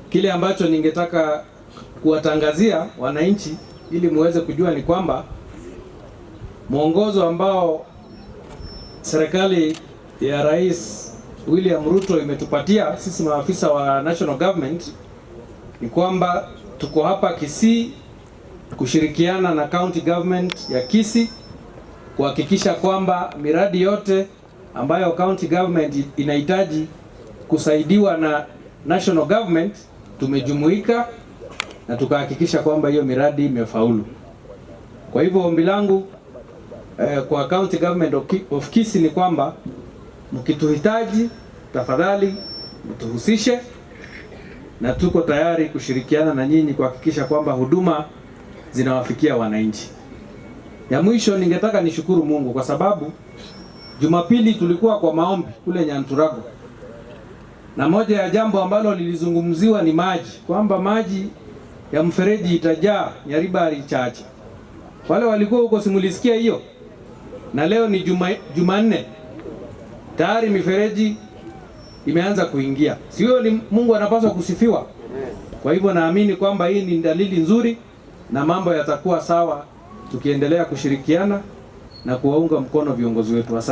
Kile ambacho ningetaka kuwatangazia wananchi ili muweze kujua ni kwamba mwongozo ambao serikali ya Rais William Ruto imetupatia sisi maafisa wa national government ni kwamba tuko hapa Kisii kushirikiana na county government ya Kisii kuhakikisha kwamba miradi yote ambayo county government inahitaji kusaidiwa na national government tumejumuika na tukahakikisha kwamba hiyo miradi imefaulu. Kwa hivyo ombi langu kwa county government of Kisii ni kwamba mkituhitaji tafadhali mtuhusishe, na tuko tayari kushirikiana na nyinyi kuhakikisha kwamba huduma zinawafikia wananchi. Ya mwisho ningetaka nishukuru Mungu kwa sababu Jumapili tulikuwa kwa maombi kule Nyanturago, na moja ya jambo ambalo lilizungumziwa ni maji, kwamba maji ya mfereji itajaa Nyaribari chache. Wale walikuwa huko simulisikia hiyo, na leo ni Jumanne tayari mifereji imeanza kuingia. Sio ni Mungu anapaswa kusifiwa? Kwa hivyo naamini kwamba hii ni dalili nzuri na mambo yatakuwa sawa tukiendelea kushirikiana na kuwaunga mkono viongozi wetu.